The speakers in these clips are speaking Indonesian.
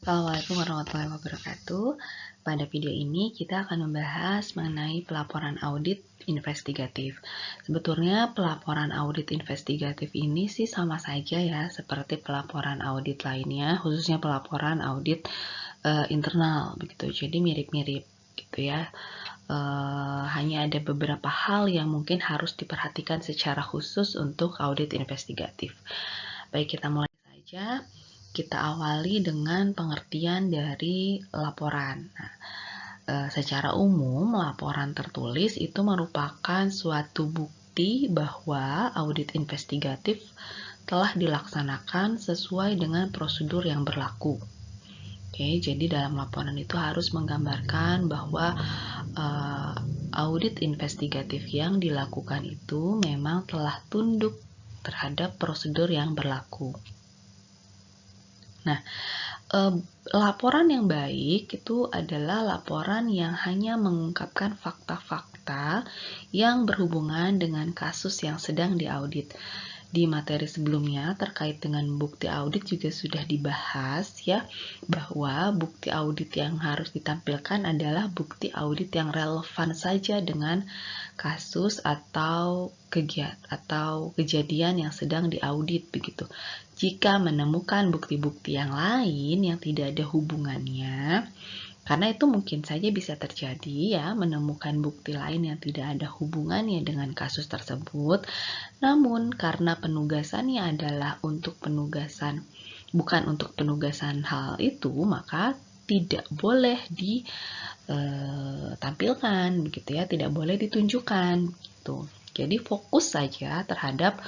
Assalamualaikum warahmatullahi wabarakatuh. Pada video ini kita akan membahas mengenai pelaporan audit investigatif. Sebetulnya pelaporan audit investigatif ini sih sama saja ya seperti pelaporan audit lainnya, khususnya pelaporan audit internal begitu. Jadi mirip-mirip gitu ya. Hanya ada beberapa hal yang mungkin harus diperhatikan secara khusus untuk audit investigatif. Baik, kita mulai saja. Kita awali dengan pengertian dari laporan. Nah, secara umum, laporan tertulis itu merupakan suatu bukti bahwa audit investigatif telah dilaksanakan sesuai dengan prosedur yang berlaku. Oke, jadi dalam laporan itu harus menggambarkan bahwa audit investigatif yang dilakukan itu memang telah tunduk terhadap prosedur yang berlaku. Nah, laporan yang baik itu adalah laporan yang hanya mengungkapkan fakta-fakta yang berhubungan dengan kasus yang sedang diaudit. Di materi sebelumnya terkait dengan bukti audit juga sudah dibahas ya, bahwa bukti audit yang harus ditampilkan adalah bukti audit yang relevan saja dengan kasus atau kejadian yang sedang diaudit begitu. Jika menemukan bukti-bukti yang lain yang tidak ada hubungannya, karena itu mungkin saja bisa terjadi ya, menemukan bukti lain yang tidak ada hubungannya dengan kasus tersebut. Namun karena penugasannya adalah bukan untuk penugasan hal itu, maka tidak boleh ditampilkan begitu ya, tidak boleh ditunjukkan gitu. Jadi fokus saja terhadap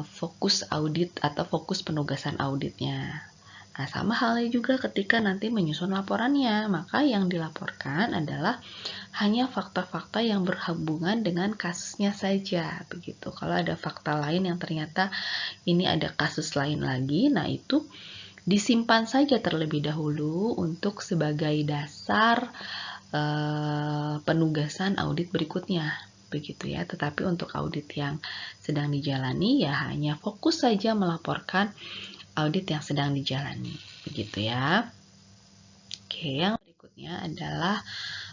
fokus audit atau fokus penugasan auditnya. Nah, sama halnya juga ketika nanti menyusun laporannya, maka yang dilaporkan adalah hanya fakta-fakta yang berhubungan dengan kasusnya saja, begitu. Kalau ada fakta lain yang ternyata ini ada kasus lain lagi, nah itu disimpan saja terlebih dahulu untuk sebagai dasar penugasan audit berikutnya, begitu ya. Tetapi untuk audit yang sedang dijalani ya hanya fokus saja melaporkan audit yang sedang dijalani, begitu ya. Oke, yang berikutnya adalah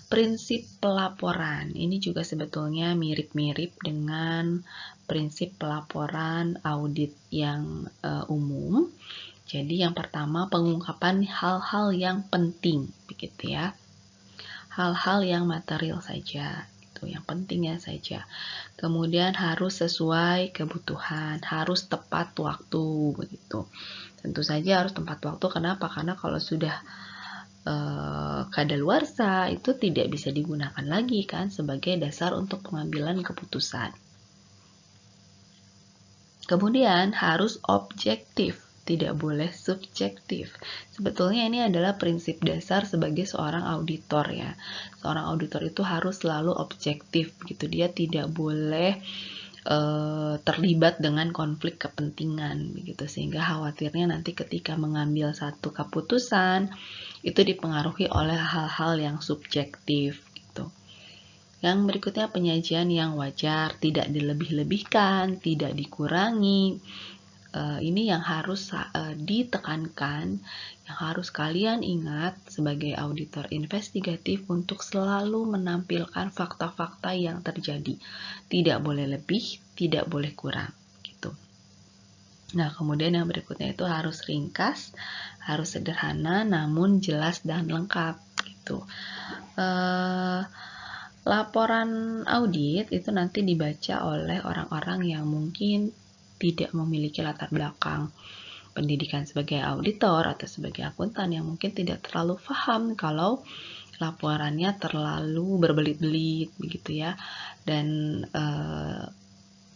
prinsip pelaporan. Ini juga sebetulnya mirip-mirip dengan prinsip pelaporan audit yang umum. Jadi yang pertama, pengungkapan hal-hal yang penting, begitu ya. Hal-hal yang material saja, itu yang pentingnya saja. Kemudian harus sesuai kebutuhan, harus tepat waktu, begitu. Tentu saja harus tepat waktu. Kenapa? Karena kalau sudah kadaluarsa itu tidak bisa digunakan lagi kan sebagai dasar untuk pengambilan keputusan. Kemudian harus objektif, tidak boleh subjektif. Sebetulnya ini adalah prinsip dasar sebagai seorang auditor ya. Seorang auditor itu harus selalu objektif gitu. Dia tidak boleh terlibat dengan konflik kepentingan begitu, sehingga khawatirnya nanti ketika mengambil satu keputusan itu dipengaruhi oleh hal-hal yang subjektif gitu. Yang berikutnya penyajian yang wajar, tidak dilebih-lebihkan, tidak dikurangi. Ini yang harus ditekankan, yang harus kalian ingat sebagai auditor investigatif untuk selalu menampilkan fakta-fakta yang terjadi. Tidak boleh lebih, tidak boleh kurang gitu. Nah, kemudian yang berikutnya itu harus ringkas, harus sederhana namun jelas dan lengkap gitu. Laporan audit itu nanti dibaca oleh orang-orang yang mungkin tidak memiliki latar belakang pendidikan sebagai auditor atau sebagai akuntan, yang mungkin tidak terlalu paham kalau laporannya terlalu berbelit-belit begitu ya. Dan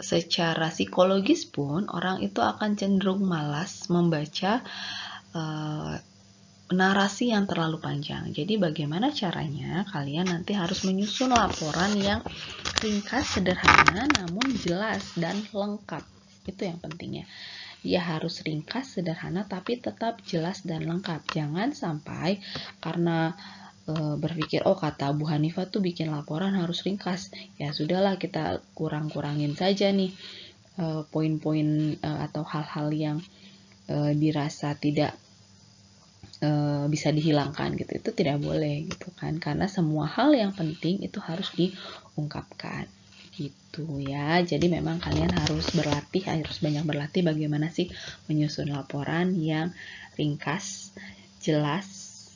secara psikologis pun orang itu akan cenderung malas membaca narasi yang terlalu panjang. Jadi bagaimana caranya? Kalian nanti harus menyusun laporan yang ringkas, sederhana, namun jelas dan lengkap. Itu yang pentingnya. Dia harus ringkas, sederhana, tapi tetap jelas dan lengkap. Jangan sampai karena berpikir, oh kata Bu Hanifah tuh bikin laporan harus ringkas. Ya sudahlah, kita kurang-kurangin saja nih poin-poin atau hal-hal yang dirasa tidak bisa dihilangkan gitu, itu tidak boleh gitu kan, karena semua hal yang penting itu harus diungkapkan gitu ya. Jadi memang kalian harus banyak berlatih bagaimana sih menyusun laporan yang ringkas, jelas,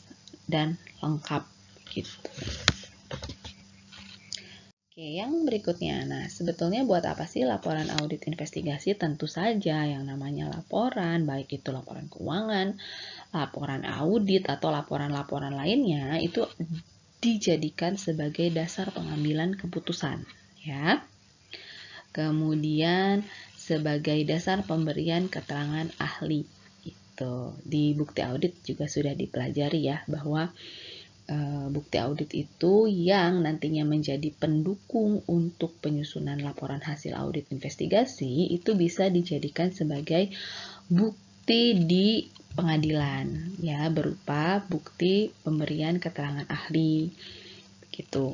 dan lengkap gitu. Oke, yang berikutnya. Nah, sebetulnya buat apa sih laporan audit investigasi? Tentu saja yang namanya laporan, baik itu laporan keuangan, laporan audit, atau laporan-laporan lainnya, itu dijadikan sebagai dasar pengambilan keputusan, ya. Kemudian sebagai dasar pemberian keterangan ahli. Itu di bukti audit juga sudah dipelajari ya, bahwa bukti audit itu yang nantinya menjadi pendukung untuk penyusunan laporan hasil audit investigasi itu bisa dijadikan sebagai bukti di pengadilan ya, berupa bukti pemberian keterangan ahli gitu,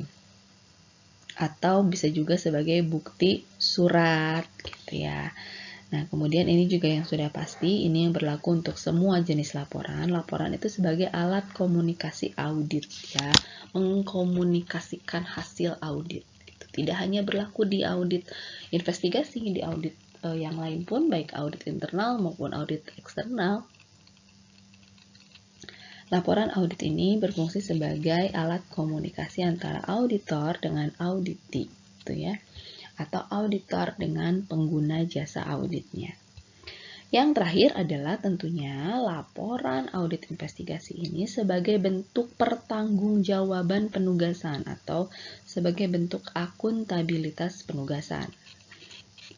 atau bisa juga sebagai bukti surat gitu ya. Nah, kemudian ini juga yang sudah pasti, ini yang berlaku untuk semua jenis laporan. Laporan itu sebagai alat komunikasi audit ya, mengkomunikasikan hasil audit. Tidak hanya berlaku di audit investigasi, di audit yang lain pun, baik audit internal maupun audit eksternal. Laporan audit ini berfungsi sebagai alat komunikasi antara auditor dengan auditee, gitu ya, atau auditor dengan pengguna jasa auditnya. Yang terakhir adalah tentunya laporan audit investigasi ini sebagai bentuk pertanggungjawaban penugasan atau sebagai bentuk akuntabilitas penugasan.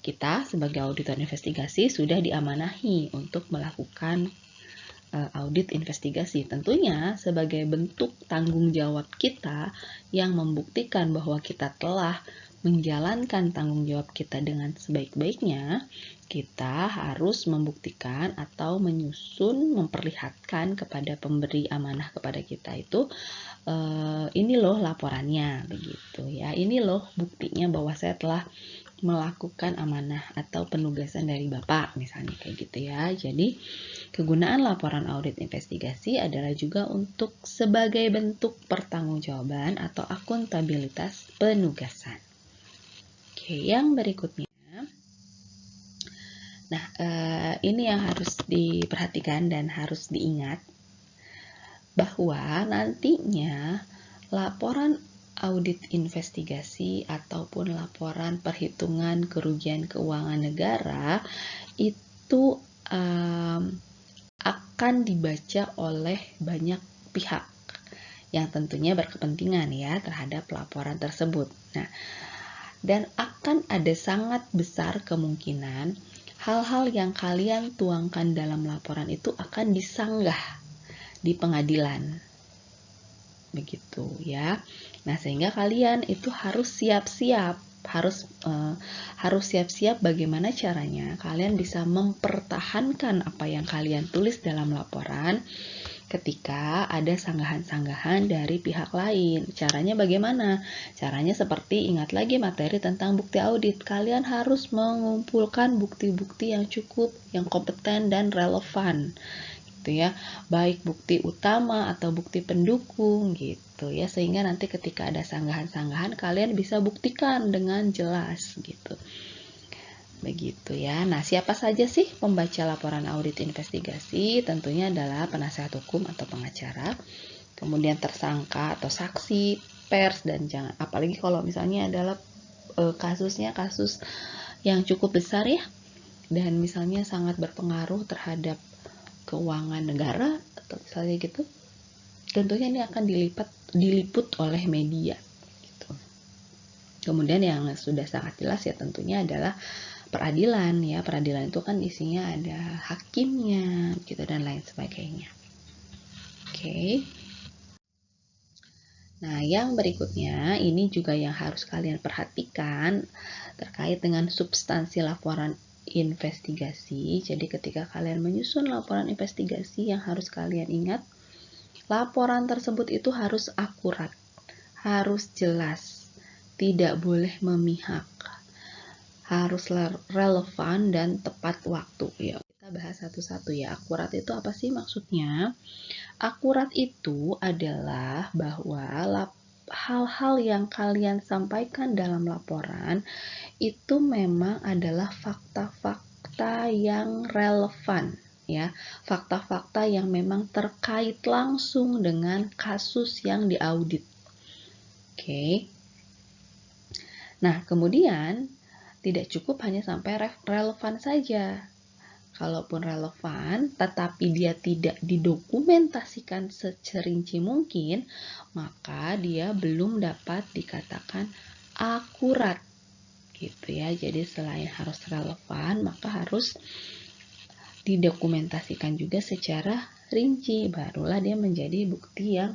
Kita sebagai auditor investigasi sudah diamanahi untuk melakukan audit investigasi. Tentunya sebagai bentuk tanggung jawab kita yang membuktikan bahwa kita telah menjalankan tanggung jawab kita dengan sebaik-baiknya, kita harus membuktikan atau menyusun, memperlihatkan kepada pemberi amanah kepada kita itu, ini loh laporannya, begitu ya. Ini loh buktinya bahwa saya telah melakukan amanah atau penugasan dari Bapak, misalnya kayak gitu ya. Jadi, kegunaan laporan audit investigasi adalah juga untuk sebagai bentuk pertanggungjawaban atau akuntabilitas penugasan. Oke, yang berikutnya. Nah, ini yang harus diperhatikan dan harus diingat bahwa nantinya laporan audit investigasi ataupun laporan perhitungan kerugian keuangan negara itu akan dibaca oleh banyak pihak yang tentunya berkepentingan ya terhadap laporan tersebut. Nah, dan akan ada sangat besar kemungkinan hal-hal yang kalian tuangkan dalam laporan itu akan disanggah di pengadilan. Begitu ya. Nah, sehingga kalian itu harus siap-siap, harus siap-siap bagaimana caranya kalian bisa mempertahankan apa yang kalian tulis dalam laporan ketika ada sanggahan-sanggahan dari pihak lain. Caranya bagaimana? Caranya seperti ingat lagi materi tentang bukti audit. Kalian harus mengumpulkan bukti-bukti yang cukup, yang kompeten dan relevan. Gitu ya. Baik bukti utama atau bukti pendukung gitu ya. Sehingga nanti ketika ada sanggahan-sanggahan kalian bisa buktikan dengan jelas gitu. Begitu ya. Nah, siapa saja sih pembaca laporan audit investigasi? Tentunya adalah penasehat hukum atau pengacara, kemudian tersangka atau saksi, pers, dan jangan apalagi kalau misalnya adalah kasusnya kasus yang cukup besar ya, dan misalnya sangat berpengaruh terhadap keuangan negara atau misalnya gitu. Tentunya ini akan diliput oleh media gitu. Kemudian yang sudah sangat jelas ya tentunya adalah peradilan ya. Peradilan itu kan isinya ada hakimnya gitu dan lain sebagainya. Oke. Nah, yang berikutnya ini juga yang harus kalian perhatikan terkait dengan substansi laporan investigasi. Jadi ketika kalian menyusun laporan investigasi yang harus kalian ingat, laporan tersebut itu harus akurat, harus jelas, tidak boleh memihak, harus relevan dan tepat waktu ya. Kita bahas satu-satu ya. Akurat itu apa sih maksudnya? Akurat itu adalah bahwa hal-hal yang kalian sampaikan dalam laporan itu memang adalah fakta-fakta yang relevan, ya, fakta-fakta yang memang terkait langsung dengan kasus yang diaudit. Oke. Nah, kemudian tidak cukup hanya sampai relevan saja. Kalaupun relevan, tetapi dia tidak didokumentasikan secerinci mungkin, maka dia belum dapat dikatakan akurat. Gitu ya. Jadi selain harus relevan, maka harus didokumentasikan juga secara rinci. Barulah dia menjadi bukti yang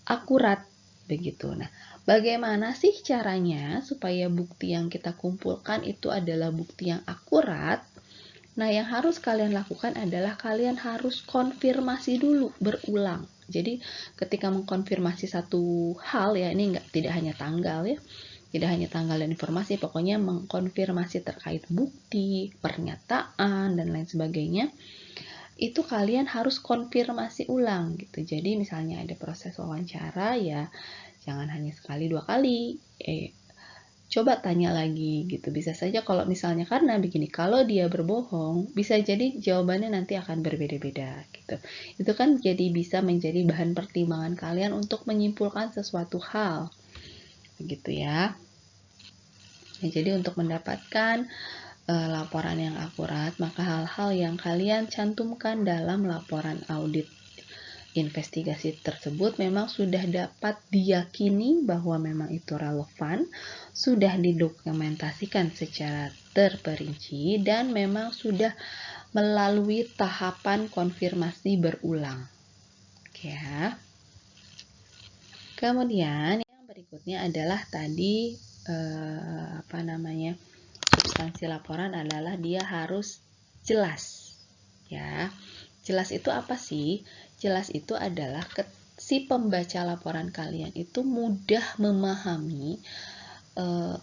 akurat. Begitu. Nah, bagaimana sih caranya supaya bukti yang kita kumpulkan itu adalah bukti yang akurat? Nah, yang harus kalian lakukan adalah kalian harus konfirmasi dulu berulang. Jadi, ketika mengkonfirmasi satu hal ya, ini tidak hanya tanggal ya, tidak hanya tanggal dan informasi, pokoknya mengkonfirmasi terkait bukti, pernyataan, dan lain sebagainya, itu kalian harus konfirmasi ulang gitu. Jadi, misalnya ada proses wawancara ya, jangan hanya sekali dua kali, coba tanya lagi gitu. Bisa saja kalau misalnya karena begini, kalau dia berbohong, bisa jadi jawabannya nanti akan berbeda-beda gitu. Itu kan jadi bisa menjadi bahan pertimbangan kalian untuk menyimpulkan sesuatu hal. Begitu ya. Nah, jadi untuk mendapatkan laporan yang akurat, maka hal-hal yang kalian cantumkan dalam laporan audit investigasi tersebut memang sudah dapat diyakini bahwa memang itu relevan, sudah didokumentasikan secara terperinci, dan memang sudah melalui tahapan konfirmasi berulang. Oke ya. Kemudian yang berikutnya adalah tadi substansi laporan adalah dia harus jelas. Ya. Jelas itu apa sih? Jelas itu adalah si pembaca laporan kalian itu mudah memahami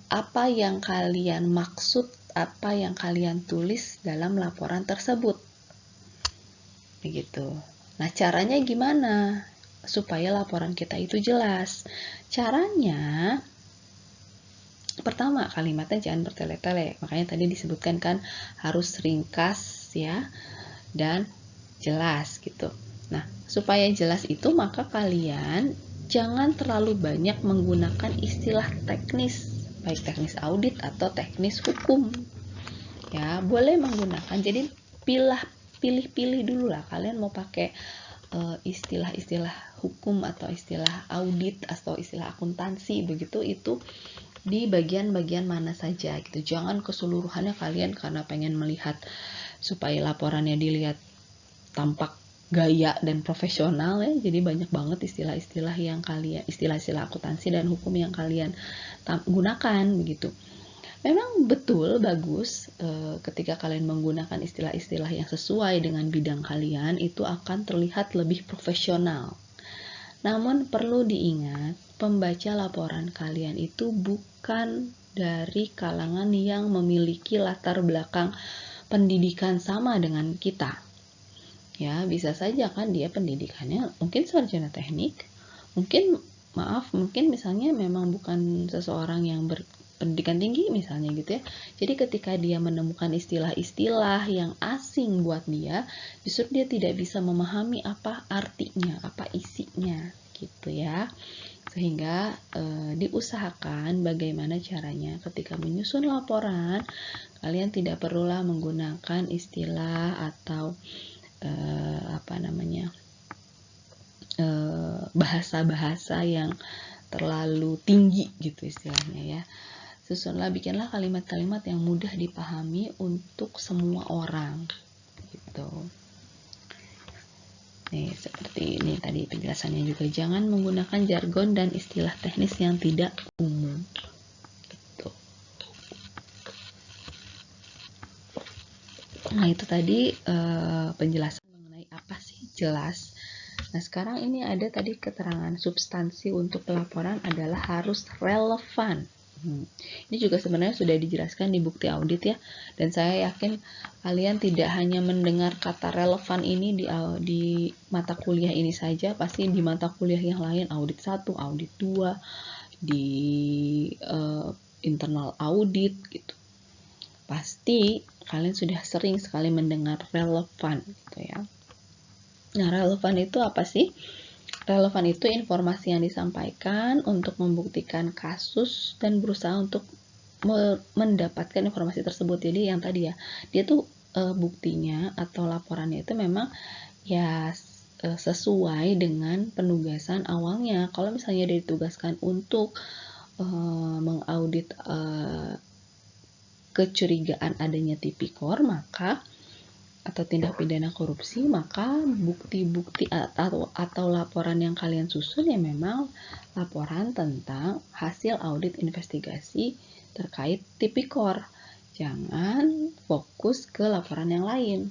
apa yang kalian maksud, apa yang kalian tulis dalam laporan tersebut. Begitu. Nah, caranya gimana supaya laporan kita itu jelas? Caranya, pertama, kalimatnya jangan bertele-tele. Makanya tadi disebutkan kan harus ringkas ya, dan jelas gitu. Nah, supaya jelas itu maka kalian jangan terlalu banyak menggunakan istilah teknis, baik teknis audit atau teknis hukum. Ya, boleh menggunakan. Jadi pilih-pilih dulu lah kalian mau pakai istilah-istilah hukum atau istilah audit atau istilah akuntansi begitu, itu di bagian-bagian mana saja gitu. Jangan keseluruhannya kalian karena pengen melihat supaya laporannya dilihat tampak gaya dan profesional ya, jadi banyak banget istilah-istilah yang kalian, istilah-istilah akuntansi dan hukum yang kalian gunakan begitu. Memang betul bagus ketika kalian menggunakan istilah-istilah yang sesuai dengan bidang kalian, itu akan terlihat lebih profesional. Namun perlu diingat, pembaca laporan kalian itu bukan dari kalangan yang memiliki latar belakang pendidikan sama dengan kita. Ya, bisa saja kan dia pendidikannya mungkin sarjana teknik, mungkin misalnya memang bukan seseorang yang berpendidikan tinggi misalnya gitu ya. Jadi ketika dia menemukan istilah-istilah yang asing buat dia, justru dia tidak bisa memahami apa artinya, apa isinya gitu ya. Sehingga diusahakan bagaimana caranya ketika menyusun laporan, kalian tidak perlulah menggunakan istilah atau bahasa-bahasa yang terlalu tinggi gitu istilahnya ya. Bikinlah kalimat-kalimat yang mudah dipahami untuk semua orang gitu. Nih, seperti ini tadi penjelasannya juga, jangan menggunakan jargon dan istilah teknis yang tidak umum. Gitu. Nah, itu tadi penjelasan mengenai apa sih jelas. Nah, sekarang ini ada tadi keterangan substansi untuk pelaporan adalah harus relevan. Ini juga sebenarnya sudah dijelaskan di bukti audit ya, dan saya yakin kalian tidak hanya mendengar kata relevan ini di mata kuliah ini saja, pasti di mata kuliah yang lain, audit 1, audit 2, di internal audit gitu. Pasti kalian sudah sering sekali mendengar relevan gitu ya. Nah, relevan itu apa sih? Relevan itu informasi yang disampaikan untuk membuktikan kasus dan berusaha untuk mendapatkan informasi tersebut. Jadi yang tadi ya, dia tuh buktinya atau laporannya itu memang ya sesuai dengan penugasan awalnya. Kalau misalnya dia ditugaskan untuk mengaudit kecurigaan adanya tipikor, maka atau tindak pidana korupsi, maka bukti-bukti atau laporan yang kalian susun ya memang laporan tentang hasil audit investigasi terkait tipikor. Jangan fokus ke laporan yang lain.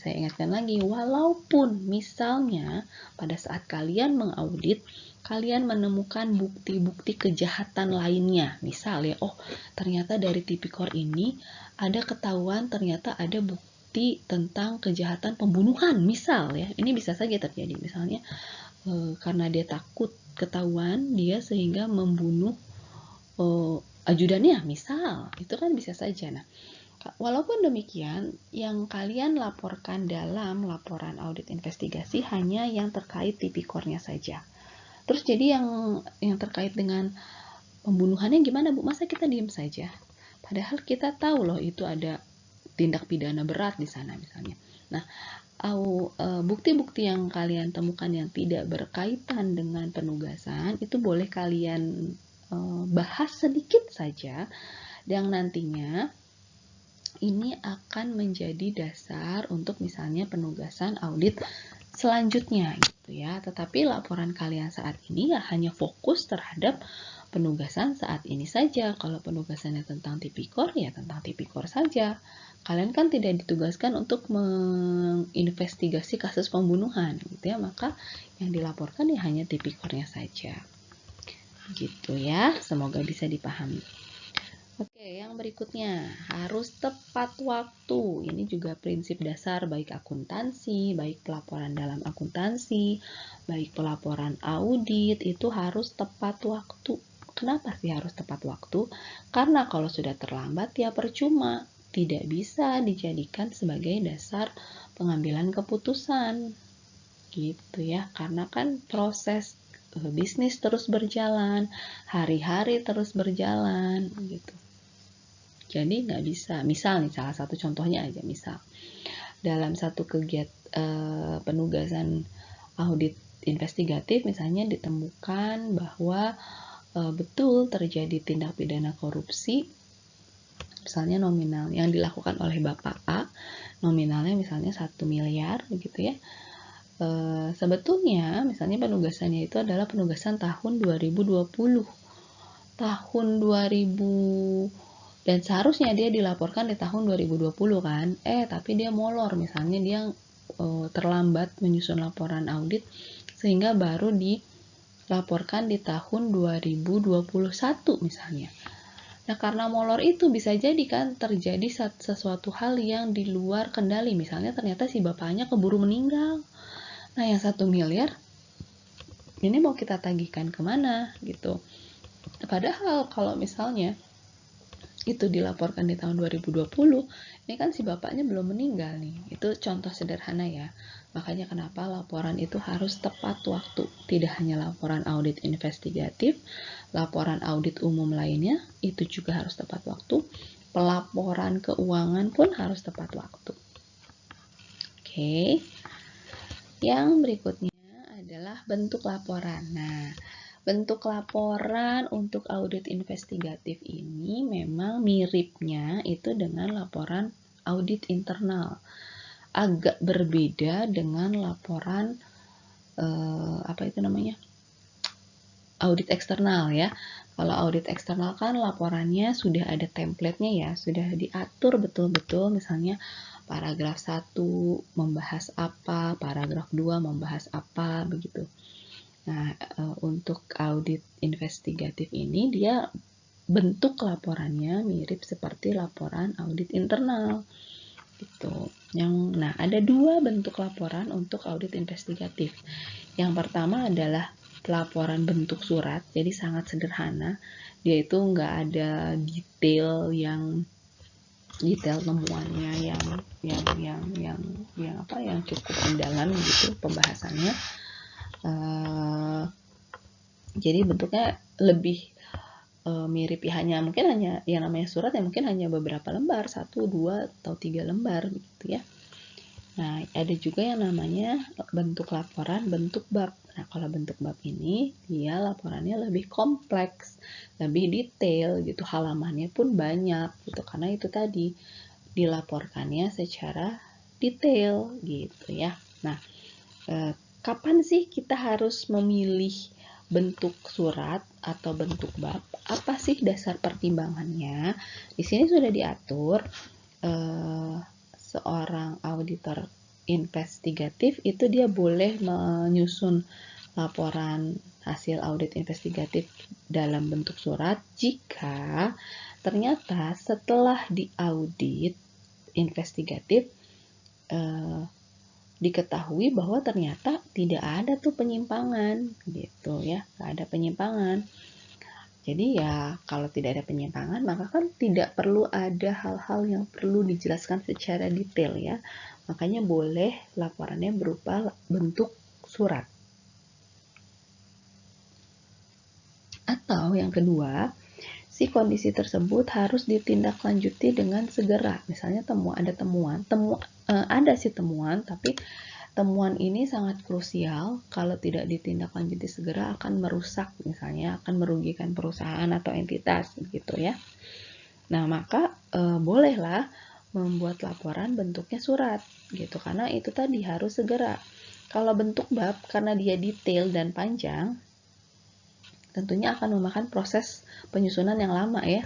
Saya ingatkan lagi, walaupun misalnya pada saat kalian mengaudit, kalian menemukan bukti-bukti kejahatan lainnya. Misal ya, oh ternyata dari tipikor ini ada ketahuan ternyata ada bukti tentang kejahatan pembunuhan, misal ya, ini bisa saja terjadi. Misalnya karena dia takut ketahuan, dia sehingga membunuh ajudannya, misal, itu kan bisa saja. Nah, walaupun demikian, yang kalian laporkan dalam laporan audit investigasi hanya yang terkait tipikornya saja. Terus jadi yang terkait dengan pembunuhannya gimana, Bu? Masa kita diem saja? Padahal kita tahu loh itu ada tindak pidana berat di sana misalnya. Nah, bukti-bukti yang kalian temukan yang tidak berkaitan dengan penugasan itu boleh kalian bahas sedikit saja, yang nantinya ini akan menjadi dasar untuk misalnya penugasan audit selanjutnya gitu ya. Tetapi laporan kalian saat ini ya hanya fokus terhadap penugasan saat ini saja. Kalau penugasannya tentang tipikor ya tentang tipikor saja. Kalian kan tidak ditugaskan untuk menginvestigasi kasus pembunuhan gitu ya, maka yang dilaporkan ya hanya tipikornya saja. Gitu ya, semoga bisa dipahami. Oke, yang berikutnya harus tepat waktu. Ini juga prinsip dasar baik akuntansi, baik pelaporan dalam akuntansi, baik pelaporan audit itu harus tepat waktu. Kenapa sih harus tepat waktu? Karena kalau sudah terlambat ya percuma, tidak bisa dijadikan sebagai dasar pengambilan keputusan. Gitu ya, karena kan proses bisnis terus berjalan, hari-hari terus berjalan gitu. Jadi nggak bisa, misal nih salah satu contohnya aja, misal dalam satu kegiatan penugasan audit investigatif misalnya ditemukan bahwa betul terjadi tindak pidana korupsi, misalnya nominal yang dilakukan oleh Bapak A, nominalnya misalnya 1 miliar begitu ya. Sebetulnya misalnya penugasannya itu adalah penugasan tahun 2020. Tahun 2000 dan seharusnya dia dilaporkan di tahun 2020 kan. Tapi dia molor, misalnya dia terlambat menyusun laporan audit sehingga baru dilaporkan di tahun 2021 misalnya. Nah, karena molor itu bisa jadi kan terjadi sesuatu hal yang di luar kendali. Misalnya ternyata si bapaknya keburu meninggal. Nah, yang 1 miliar ini mau kita tagihkan kemana gitu. Padahal kalau misalnya itu dilaporkan di tahun 2020, ini kan si bapaknya belum meninggal nih. Itu contoh sederhana ya. Makanya kenapa laporan itu harus tepat waktu. Tidak hanya laporan audit investigatif, laporan audit umum lainnya itu juga harus tepat waktu. Pelaporan keuangan pun harus tepat waktu. Oke. Yang berikutnya adalah bentuk laporan. Nah, bentuk laporan untuk audit investigatif ini memang miripnya itu dengan laporan audit internal. Agak berbeda dengan laporan audit eksternal ya. Kalau audit eksternal kan laporannya sudah ada template-nya ya, sudah diatur betul-betul, misalnya paragraf 1 membahas apa, paragraf 2 membahas apa, begitu. Nah, untuk audit investigatif ini dia bentuk laporannya mirip seperti laporan audit internal. Gitu. Nah, ada 2 bentuk laporan untuk audit investigatif. Yang pertama adalah laporan bentuk surat, jadi sangat sederhana. Dia itu nggak ada detail temuannya yang cukup mendalam gitu pembahasannya. Jadi bentuknya lebih mirip mungkin hanya yang namanya surat mungkin hanya beberapa lembar, 1, 2, atau 3 lembar gitu ya. Nah, ada juga yang namanya bentuk laporan bentuk bab. Nah, kalau bentuk bab ini dia laporannya lebih kompleks, lebih detail gitu, halamannya pun banyak gitu, karena itu tadi dilaporkannya secara detail gitu ya. Nah, kapan sih kita harus memilih bentuk surat atau bentuk bab? Apa sih dasar pertimbangannya? Di sini sudah diatur seorang auditor investigatif itu dia boleh menyusun laporan hasil audit investigatif dalam bentuk surat jika ternyata setelah diaudit investigatif diketahui bahwa ternyata tidak ada tuh penyimpangan gitu ya, nggak ada penyimpangan. Jadi ya kalau tidak ada penyimpangan maka kan tidak perlu ada hal-hal yang perlu dijelaskan secara detail ya. Makanya boleh laporannya berupa bentuk surat. Atau yang kedua, si kondisi tersebut harus ditindaklanjuti dengan segera. Misalnya ada sih temuan, tapi temuan ini sangat krusial. Kalau tidak ditindaklanjuti segera akan merusak, misalnya akan merugikan perusahaan atau entitas, gitu ya. Nah, maka bolehlah membuat laporan bentuknya surat, gitu, karena itu tadi harus segera. Kalau bentuk bab, karena dia detail dan panjang, tentunya akan memakan proses penyusunan yang lama ya.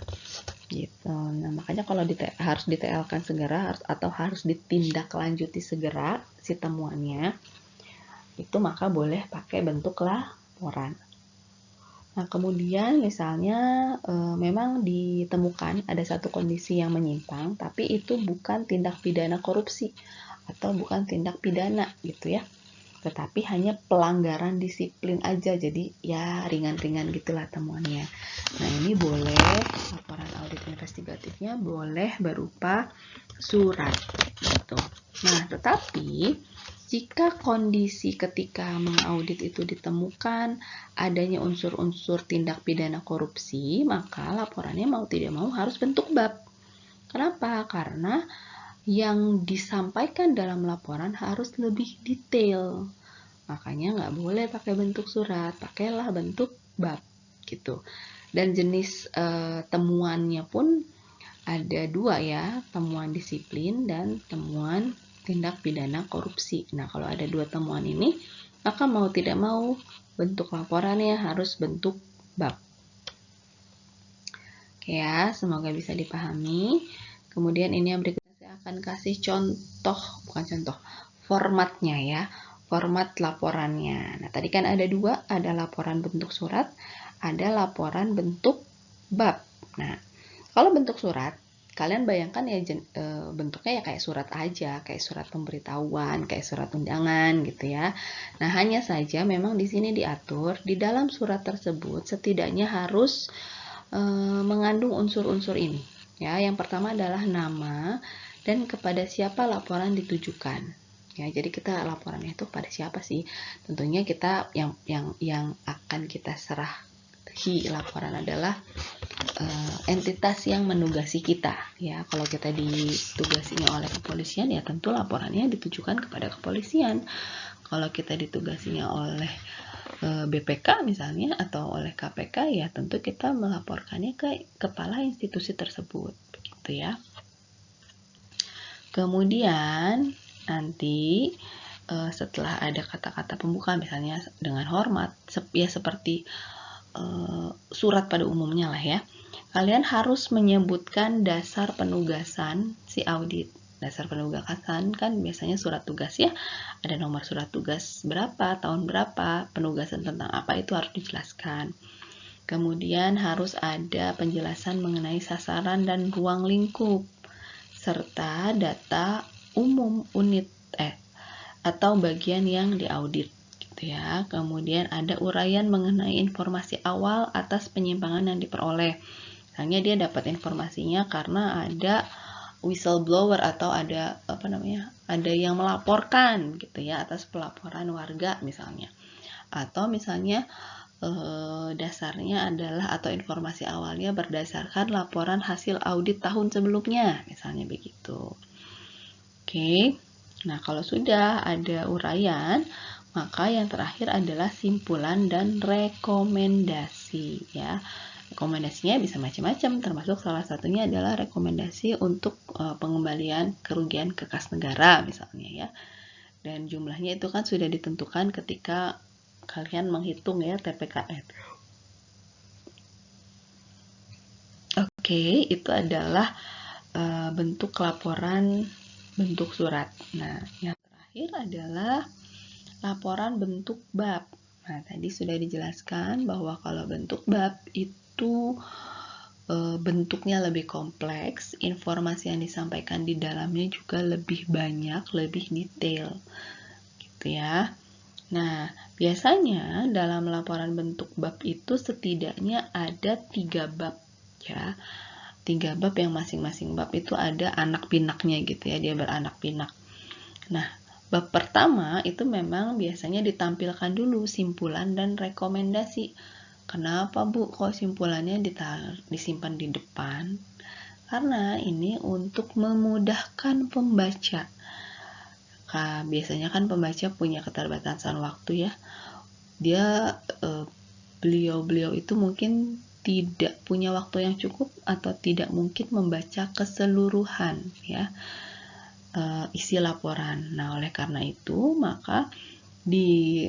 Gitu. Nah, makanya kalau harus detailkan segera atau harus ditindaklanjuti segera si temuannya, itu maka boleh pakai bentuk laporan. Nah, kemudian misalnya memang ditemukan ada satu kondisi yang menyimpang, tapi itu bukan tindak pidana korupsi atau bukan tindak pidana gitu ya, tetapi hanya pelanggaran disiplin aja, jadi ya ringan-ringan gitulah temuannya. Nah, ini boleh laporan audit investigatifnya boleh berupa surat gitu. Nah, tetapi jika kondisi ketika mengaudit itu ditemukan adanya unsur-unsur tindak pidana korupsi, maka laporannya mau tidak mau harus bentuk bab. Kenapa? Karena yang disampaikan dalam laporan harus lebih detail. Makanya nggak boleh pakai bentuk surat, pakailah bentuk bab gitu. Dan jenis temuannya pun ada 2 ya, temuan disiplin dan temuan tindak pidana korupsi. Nah, kalau ada 2 temuan ini, maka mau tidak mau bentuk laporannya harus bentuk bab. Oke ya, semoga bisa dipahami. Kemudian ini yang berikutnya saya akan kasih formatnya ya. Format laporannya. Nah, tadi kan ada 2, ada laporan bentuk surat, ada laporan bentuk bab. Nah, kalau bentuk surat, kalian bayangkan ya bentuknya ya kayak surat aja, kayak surat pemberitahuan, kayak surat undangan gitu ya. Nah, hanya saja memang di sini diatur di dalam surat tersebut setidaknya harus mengandung unsur-unsur ini. Ya, yang pertama adalah nama dan kepada siapa laporan ditujukan. Ya, jadi kita laporannya itu pada siapa sih? Tentunya kita yang akan kita serahi laporan adalah entitas yang menugasi kita ya. Kalau kita ditugasinya oleh kepolisian ya tentu laporannya ditujukan kepada kepolisian. Kalau kita ditugasinya oleh BPK misalnya atau oleh KPK ya tentu kita melaporkannya ke kepala institusi tersebut begitu ya. Kemudian nanti setelah ada kata-kata pembuka misalnya dengan hormat ya seperti surat pada umumnya lah ya. Kalian harus menyebutkan dasar penugasan si audit. Dasar penugasan kan biasanya surat tugas ya. Ada nomor surat tugas berapa, tahun berapa, penugasan tentang apa itu harus dijelaskan. Kemudian harus ada penjelasan mengenai sasaran dan ruang lingkup, serta data umum unit atau bagian yang diaudit gitu ya. Kemudian ada uraian mengenai informasi awal atas penyimpangan yang diperoleh. Misalnya dia dapat informasinya karena ada whistleblower atau ada ada yang melaporkan gitu ya atas pelaporan warga misalnya. Atau misalnya dasarnya adalah atau informasi awalnya berdasarkan laporan hasil audit tahun sebelumnya, misalnya begitu. Oke, nah kalau sudah ada uraian, maka yang terakhir adalah simpulan dan rekomendasi ya. Rekomendasinya bisa macam-macam, termasuk salah satunya adalah rekomendasi untuk pengembalian kerugian ke kas negara misalnya ya. Dan jumlahnya itu kan sudah ditentukan ketika kalian menghitung ya TPKN. Oke, itu adalah bentuk laporan bentuk surat. Nah, yang terakhir adalah laporan bentuk bab. Nah, tadi sudah dijelaskan bahwa kalau bentuk bab itu bentuknya lebih kompleks, informasi yang disampaikan di dalamnya juga lebih banyak, lebih detail, gitu ya. Nah, biasanya dalam laporan bentuk bab itu setidaknya ada 3 bab ya. 3 bab yang masing-masing bab itu ada anak pinaknya gitu ya, dia beranak pinak. Nah, bab pertama itu memang biasanya ditampilkan dulu simpulan dan rekomendasi. Kenapa Bu kok simpulannya disimpan di depan? Karena ini untuk memudahkan pembaca. Biasanya kan pembaca punya keterbatasan waktu ya. Beliau itu mungkin tidak punya waktu yang cukup atau tidak mungkin membaca keseluruhan ya isi laporan. Nah, oleh karena itu maka di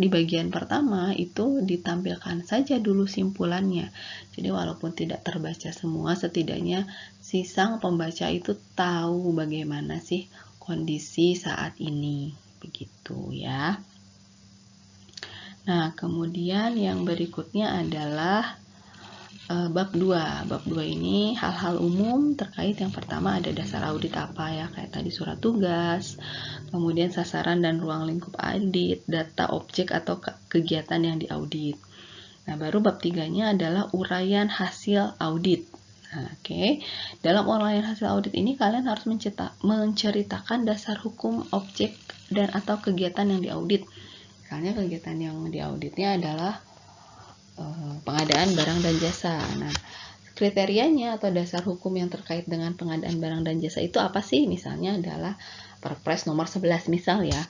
bagian pertama itu ditampilkan saja dulu simpulannya. Jadi walaupun tidak terbaca semua, setidaknya si sang pembaca itu tahu bagaimana sih kondisi saat ini, begitu ya. Nah, kemudian yang berikutnya adalah bab 2. Bab 2 ini hal-hal umum terkait yang pertama ada dasar audit apa ya, kayak tadi surat tugas, kemudian sasaran dan ruang lingkup audit, data objek atau kegiatan yang diaudit. Nah, baru bab 3-nya adalah uraian hasil audit. Nah, dalam uraian hasil audit ini kalian harus menceritakan dasar hukum objek dan atau kegiatan yang diaudit. Misalnya kegiatan yang diauditnya adalah pengadaan barang dan jasa. Nah, kriterianya atau dasar hukum yang terkait dengan pengadaan barang dan jasa itu apa sih? Misalnya adalah Perpres nomor 11 misal ya.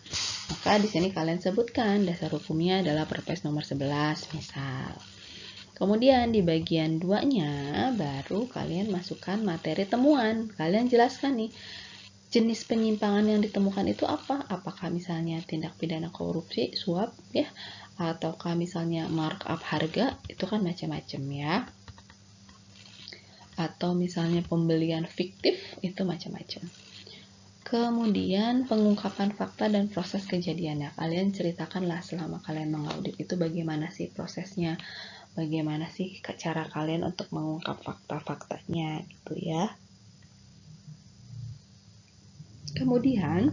Maka di sini kalian sebutkan dasar hukumnya adalah Perpres nomor 11 misal. Kemudian di bagian 2-nya baru kalian masukkan materi temuan. Kalian jelaskan nih jenis penyimpangan yang ditemukan itu apa? Apakah misalnya tindak pidana korupsi, suap ya, ataukah misalnya markup harga, itu kan macam-macam ya. Atau misalnya pembelian fiktif, itu macam-macam. Kemudian pengungkapan fakta dan proses kejadiannya. Kalian ceritakanlah selama kalian mengaudit itu bagaimana sih prosesnya, bagaimana sih cara kalian untuk mengungkap fakta-faktanya gitu ya. Kemudian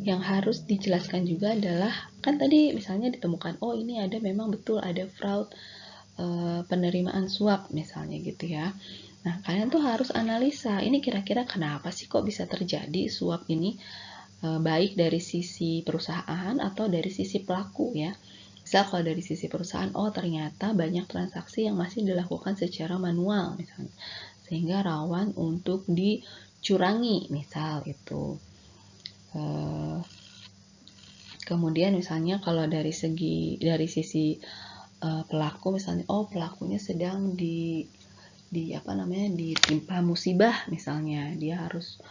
yang harus dijelaskan juga adalah kan tadi misalnya ditemukan ini ada memang betul ada fraud penerimaan suap misalnya gitu ya. Nah, kalian tuh harus analisa ini kira-kira kenapa sih kok bisa terjadi suap ini baik dari sisi perusahaan atau dari sisi pelaku ya. Misal kalau dari sisi perusahaan, ternyata banyak transaksi yang masih dilakukan secara manual misalnya, sehingga rawan untuk dicurangi misal itu. Kemudian misalnya kalau dari sisi pelaku misalnya, pelakunya sedang ditimpa musibah misalnya, dia harus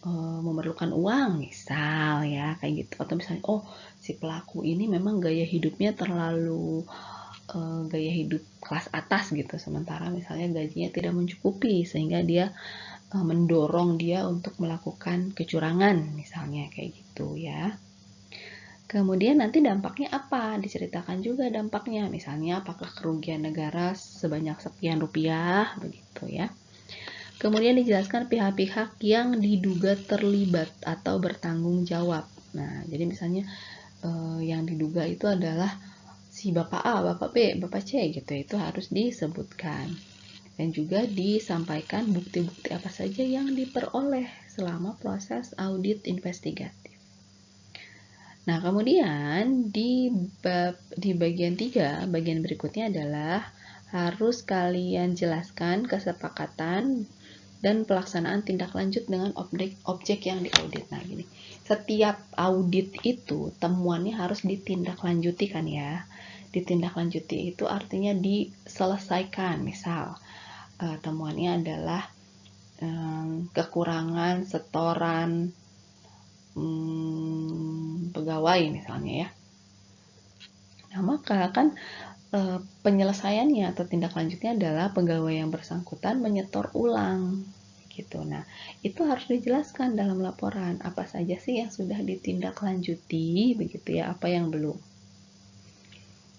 memerlukan uang misal ya kayak gitu, atau misalnya si pelaku ini memang gaya hidupnya terlalu gaya hidup kelas atas gitu, sementara misalnya gajinya tidak mencukupi sehingga dia mendorong dia untuk melakukan kecurangan misalnya kayak gitu ya. Kemudian nanti dampaknya apa? Diceritakan juga dampaknya. Misalnya apakah kerugian negara sebanyak sekian rupiah, begitu ya. Kemudian dijelaskan pihak-pihak yang diduga terlibat atau bertanggung jawab. Nah, jadi misalnya yang diduga itu adalah si Bapak A, Bapak B, Bapak C gitu. Itu harus disebutkan. Dan juga disampaikan bukti-bukti apa saja yang diperoleh selama proses audit investigatif. Nah, kemudian di bagian 3, bagian berikutnya adalah harus kalian jelaskan kesepakatan dan pelaksanaan tindak lanjut dengan objek yang diaudit. Nah, gini. Setiap audit itu temuannya harus ditindaklanjuti kan ya. Ditindaklanjuti itu artinya diselesaikan. Misal, temuannya adalah kekurangan setoran pegawai misalnya ya. Nah, maka kan penyelesaiannya atau tindak lanjutnya adalah pegawai yang bersangkutan menyetor ulang gitu. Nah, itu harus dijelaskan dalam laporan apa saja sih yang sudah ditindaklanjuti begitu ya, apa yang belum.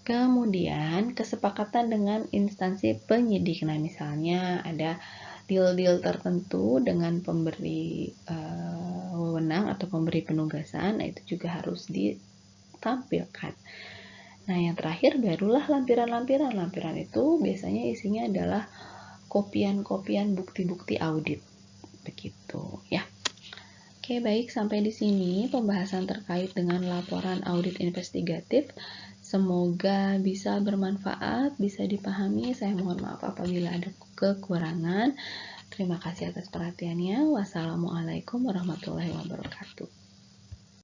Kemudian kesepakatan dengan instansi penyidik. Nah, misalnya ada deal-deal tertentu dengan pemberi wewenang atau pemberi penugasan, nah itu juga harus ditampilkan. Nah, yang terakhir barulah lampiran-lampiran. Lampiran itu biasanya isinya adalah kopian-kopian bukti-bukti audit. Begitu, ya. Oke, baik, sampai di sini pembahasan terkait dengan laporan audit investigatif. Semoga bisa bermanfaat, bisa dipahami. Saya mohon maaf apabila ada kekurangan. Terima kasih atas perhatiannya. Wassalamualaikum warahmatullahi wabarakatuh.